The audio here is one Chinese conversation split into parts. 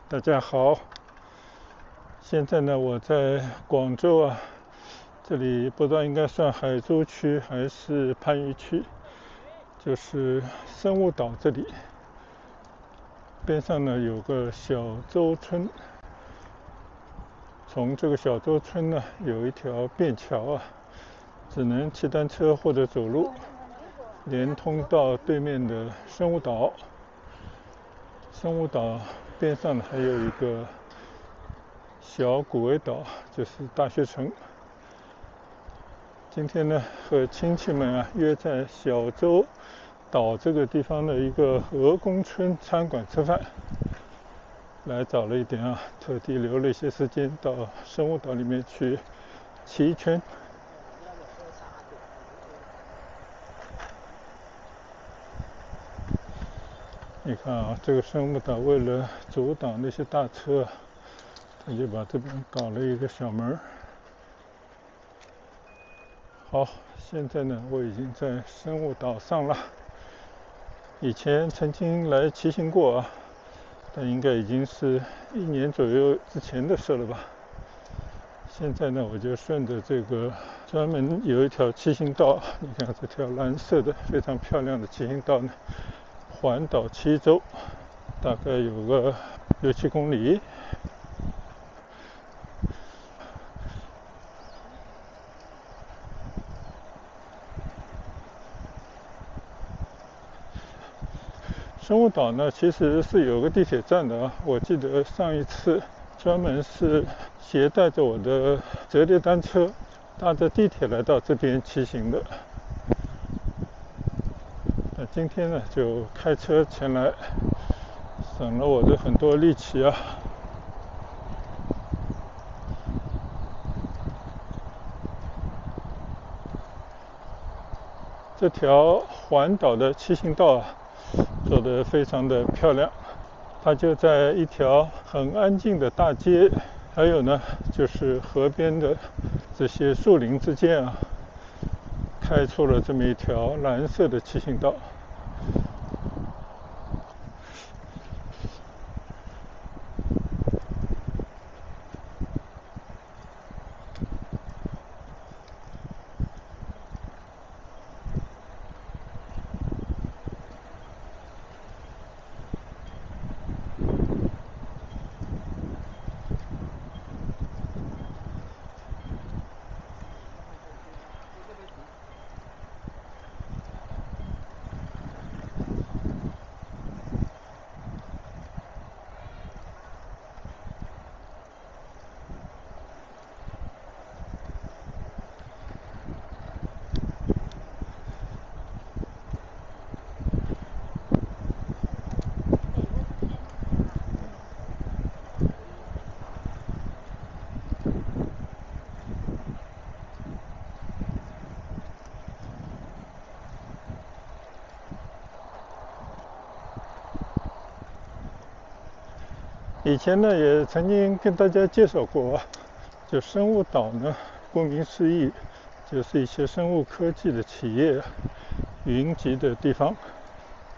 大家好，现在呢我在广州啊，这里不知道应该算海珠区还是番禺区，就是生物岛这里，边上呢有个小洲村，从这个小洲村呢有一条便桥啊，只能骑单车或者走路，连通到对面的生物岛。生物岛边上还有一个小古围岛，就是大学城。今天呢，和亲戚们啊约在小洲岛这个地方的一个鹅公村餐馆吃饭，来早了一点啊，特地留了一些时间到生物岛里面去骑一圈。你看啊，这个生物岛为了阻挡那些大车，他就把这边搞了一个小门。好，现在呢，我已经在生物岛上了。以前曾经来骑行过啊，但应该已经是1年左右之前的事了吧。现在呢，我就顺着这个专门有一条骑行道，你看这条蓝色的非常漂亮的骑行道呢，环岛7周，大概有个6、7公里。生物岛呢，其实是有个地铁站的啊。我记得上一次专门是携带着我的折叠单车，搭着地铁来到这边骑行的。那今天呢，就开车前来，省了我的很多力气啊。这条环岛的骑行道啊，做得非常的漂亮。它就在一条很安静的大街，还有呢，就是河边的这些树林之间啊，开出了这么一条蓝色的骑行道。以前呢，也曾经跟大家介绍过啊，就生物岛呢，顾名思义，就是一些生物科技的企业云集的地方，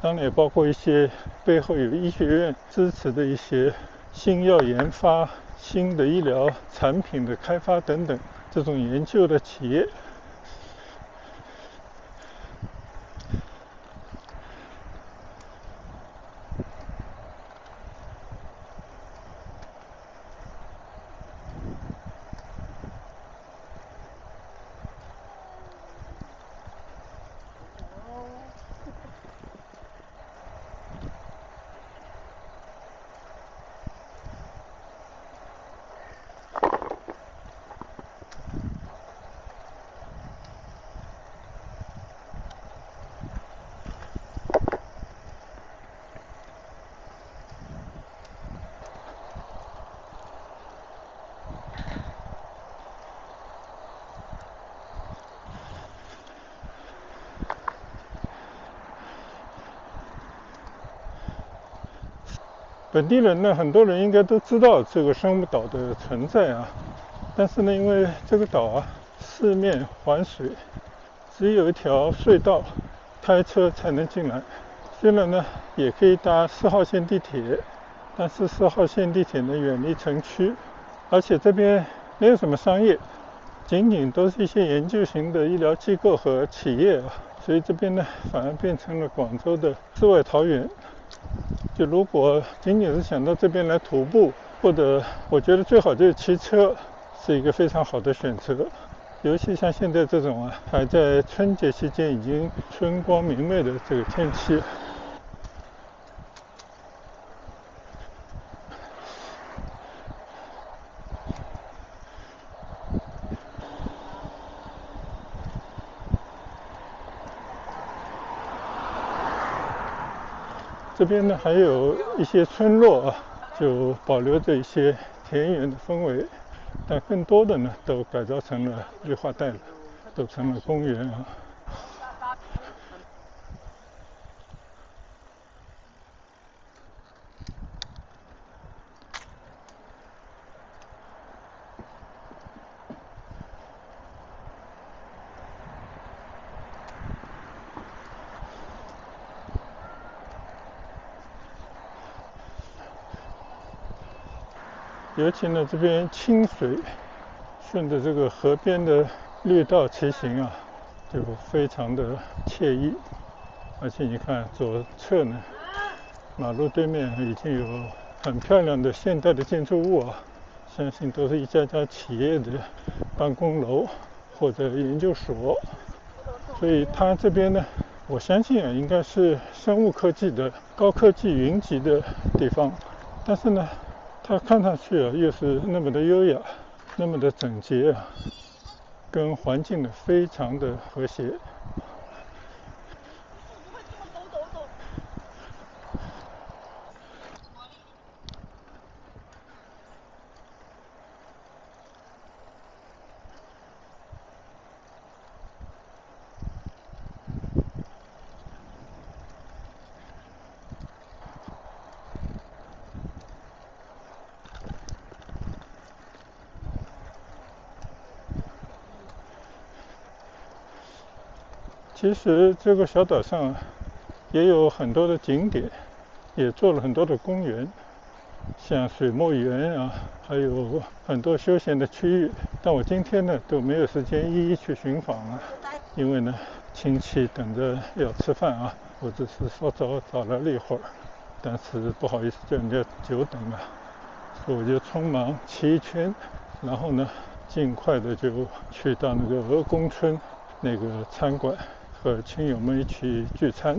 当然也包括一些背后有医学院支持的一些新药研发、新的医疗产品的开发等等这种研究的企业。本地人呢，很多人应该都知道这个生物岛的存在啊，但是呢，因为这个岛啊四面环水，只有一条隧道，开车才能进来。虽然呢，也可以搭4号线地铁，但是4号线地铁呢远离城区，而且这边没有什么商业，仅仅都是一些研究型的医疗机构和企业啊，所以这边呢反而变成了广州的世外桃源。就如果仅仅是想到这边来徒步，或者我觉得最好就是骑车，是一个非常好的选择。尤其像现在这种还在春节期间已经春光明媚的这个天气。这边呢还有一些村落就保留着一些田园的氛围，但更多的呢都改造成了绿化带了，都成了公园啊。尤其呢这边清水顺着这个河边的绿道骑行就非常的惬意。而且你看左侧呢，马路对面已经有很漂亮的现代的建筑物相信都是一家家企业的办公楼或者研究所。所以它这边呢，我相信应该是生物科技的高科技云集的地方。但是呢，它看上去又是那么的优雅，那么的整洁跟环境呢非常的和谐。其实这个小岛上也有很多的景点，也做了很多的公园，像水墨园还有很多休闲的区域。但我今天呢都没有时间一一去寻访因为呢亲戚等着要吃饭我只是稍早找来了一会儿，但是不好意思叫人家久等所以我就匆忙骑一圈，然后呢尽快的就去到那个鹅公村那个餐馆和亲友们一起聚餐。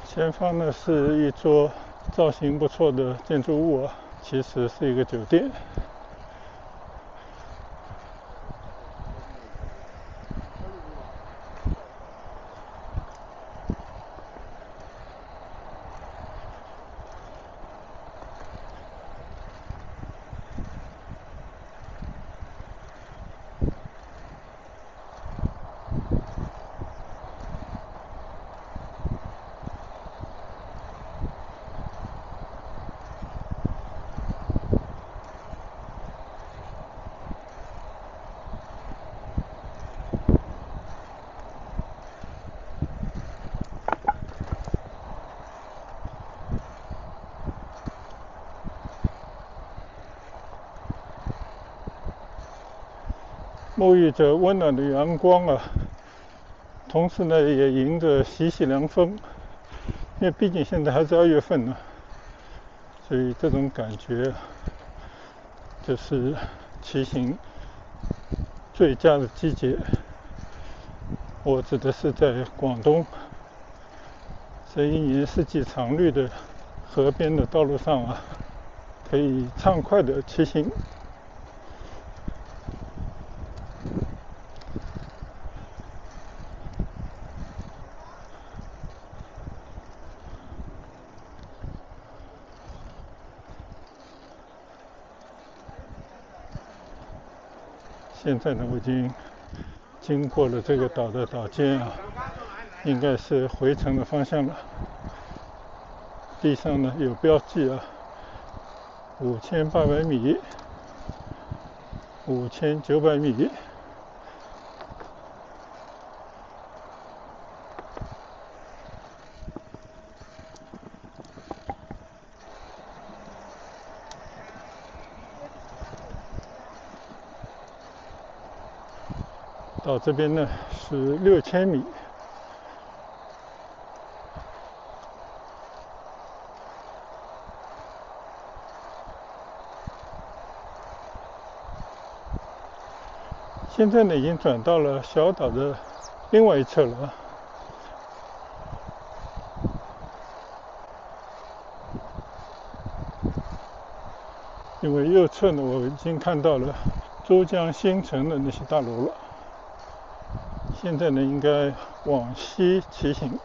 前方呢是一座造型不错的建筑物其实是一个酒店。沐浴着温暖的阳光啊，同时呢也迎着习习凉风，因为毕竟现在还是2月份呢，所以这种感觉就是骑行最佳的季节。我指的是在广东，这一年四季常绿的河边的道路上啊，可以畅快的骑行。现在呢，我已经经过了这个岛的岛尖啊，应该是回程的方向了。地上呢有标记啊，5800米、5900米。到这边呢是6000米。现在呢已经转到了小岛的另外一侧了。因为右侧呢我已经看到了珠江新城的那些大楼了。现在呢应该往西骑行。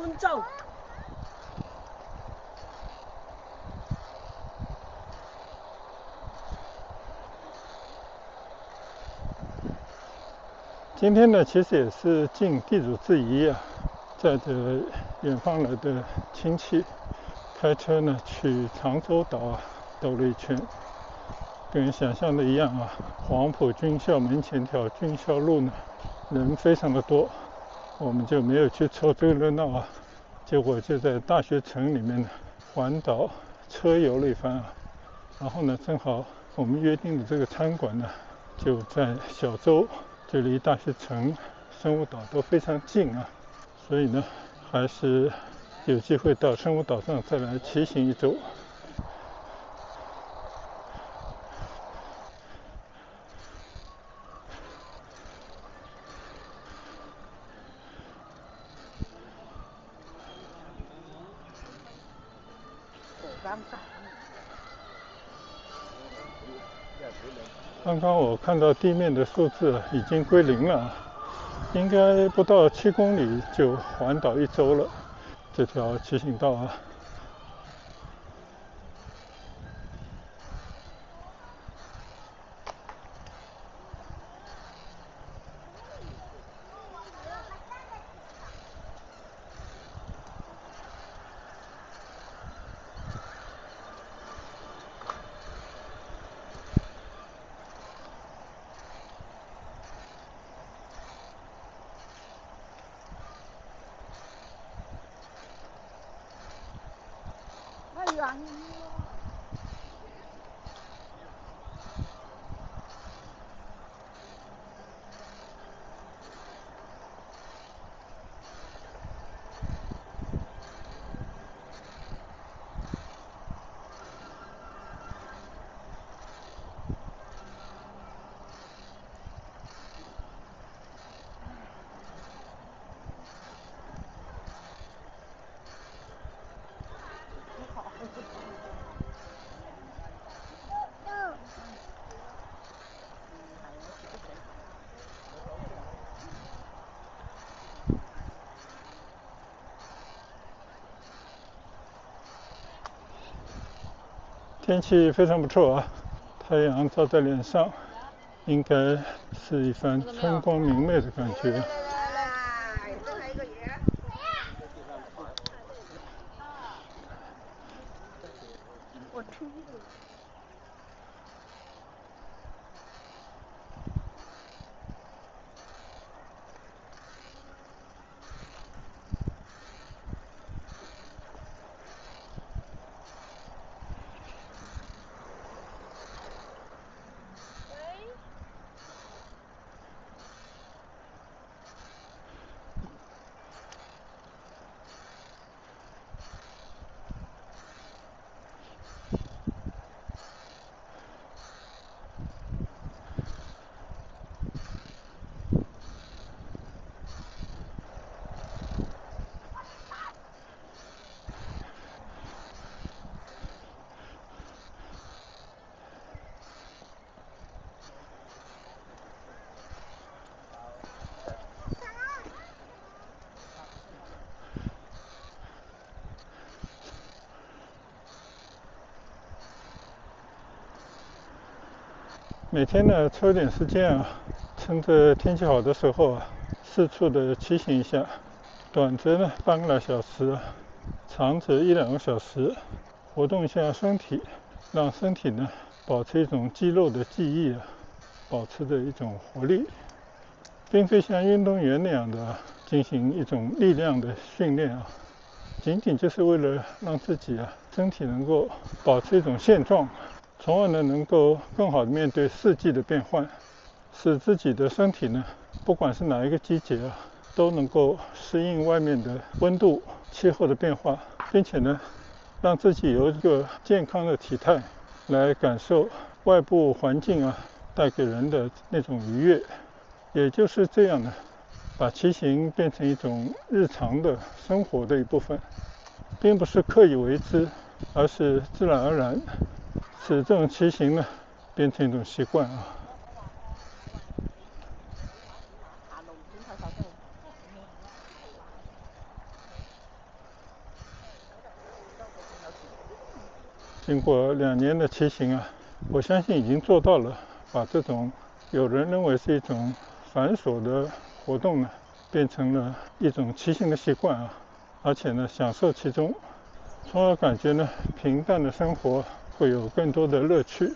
觀眾。今天呢其实也是尽地主之谊啊，载着远方来的亲戚，开车呢去长洲岛啊兜了一圈。跟想象的一样啊，黄埔军校门前条军校路呢人非常的多，我们就没有去凑这个热闹啊。结果就在大学城里面呢环岛车游了一番啊。然后呢正好我们约定的这个餐馆呢就在小洲，就离大学城、生物岛都非常近啊，所以呢还是有机会到生物岛上再来骑行一周。刚刚我看到地面的数字已经归零了，应该不到7公里就环岛一周了，这条骑行道啊。天气非常不错啊，太阳照在脸上，应该是一番春光明媚的感觉。我出去了。每天呢，抽点时间啊，趁着天气好的时候啊，四处的骑行一下，短则呢半个来小时，长则1-2个小时，活动一下身体，让身体呢保持一种肌肉的记忆啊，保持着一种活力，并非像运动员那样的进行一种力量的训练啊，仅仅就是为了让自己啊身体能够保持一种现状，从而呢能够更好的面对四季的变换，使自己的身体呢，不管是哪一个季节啊，都能够适应外面的温度、气候的变化，并且呢，让自己有一个健康的体态，来感受外部环境啊带给人的那种愉悦。也就是这样呢，把骑行变成一种日常的生活的一部分，并不是刻意为之，而是自然而然，使这种骑行呢变成一种习惯啊。经过2年的骑行啊，我相信已经做到了把这种有人认为是一种繁琐的活动呢，变成了一种骑行的习惯啊，而且呢享受其中，从而感觉呢平淡的生活会有更多的乐趣。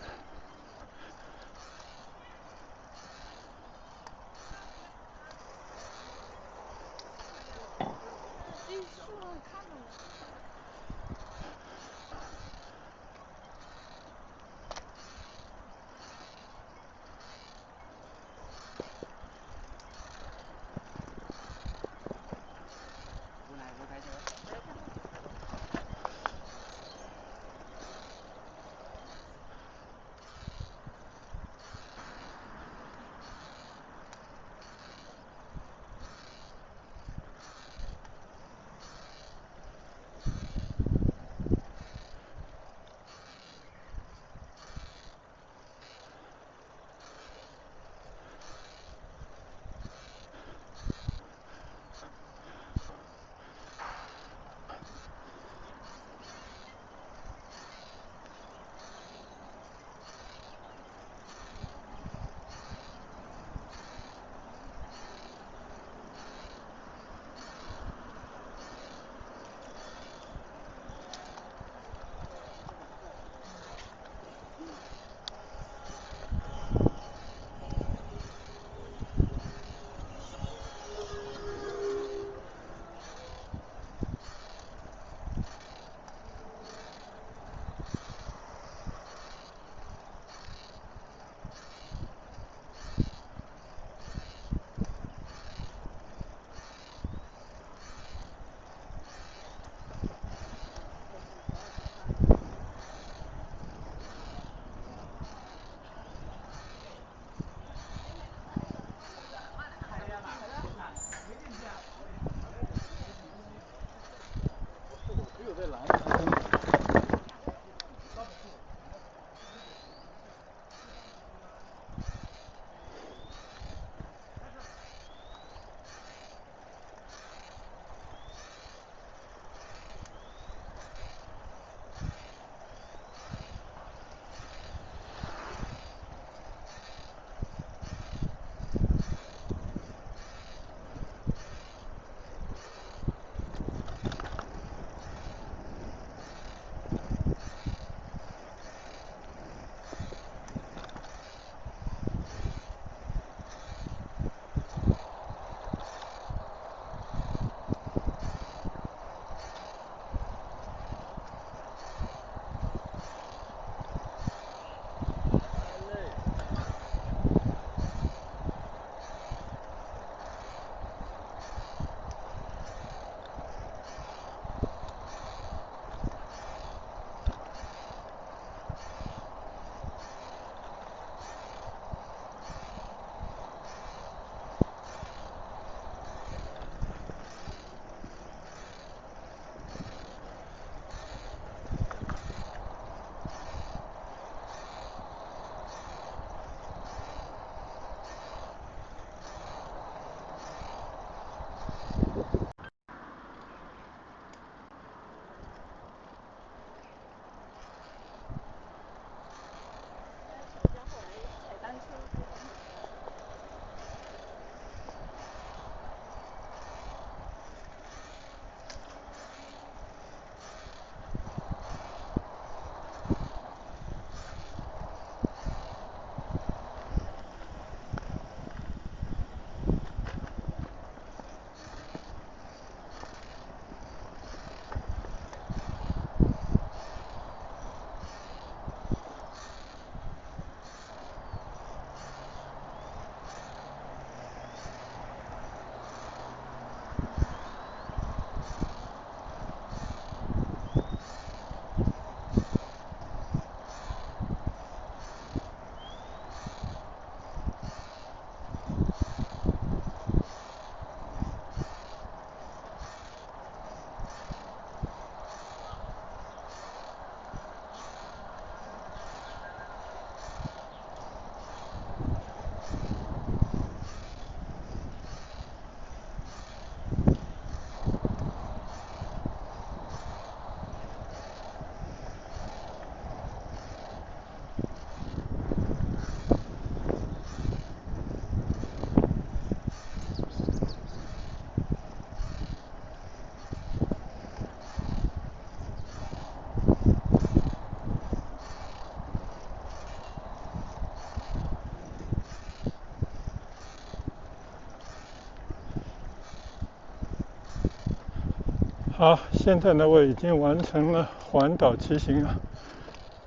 好，现在呢我已经完成了环岛骑行啊，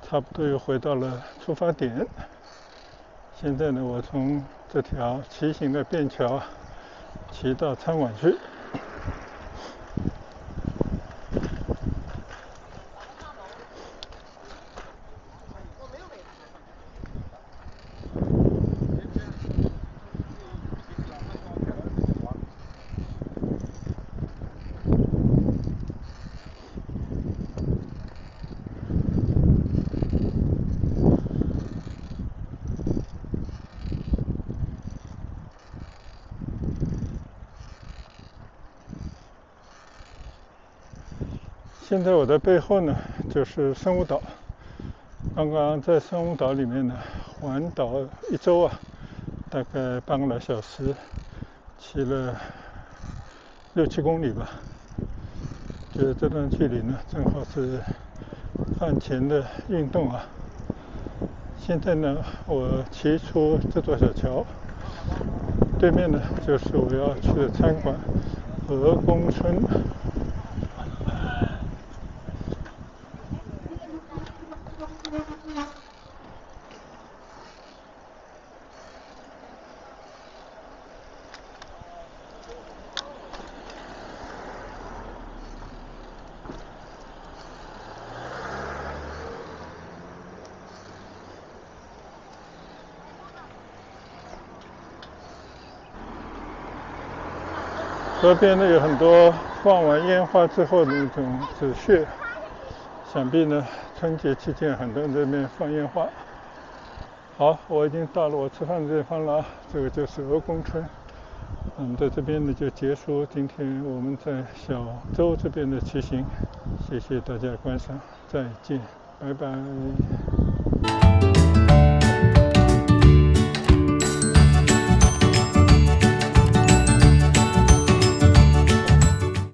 差不多又回到了出发点。现在呢我从这条骑行的便桥啊骑到餐馆去。现在我的背后呢就是生物岛，刚刚在生物岛里面呢环岛一周啊，大概半个来小时，骑了6-7公里吧。觉得这段距离呢正好是饭前的运动啊。现在呢我骑出这座小桥，对面呢就是我要去的餐馆鹅公村。河边呢有很多放完烟花之后的那种纸屑，想必呢春节期间很多人在那边放烟花。好，我已经到了我吃饭的地方了，这个就是鹅公村。我们在这边呢就结束今天我们在小洲这边的骑行，谢谢大家观赏，再见，拜拜。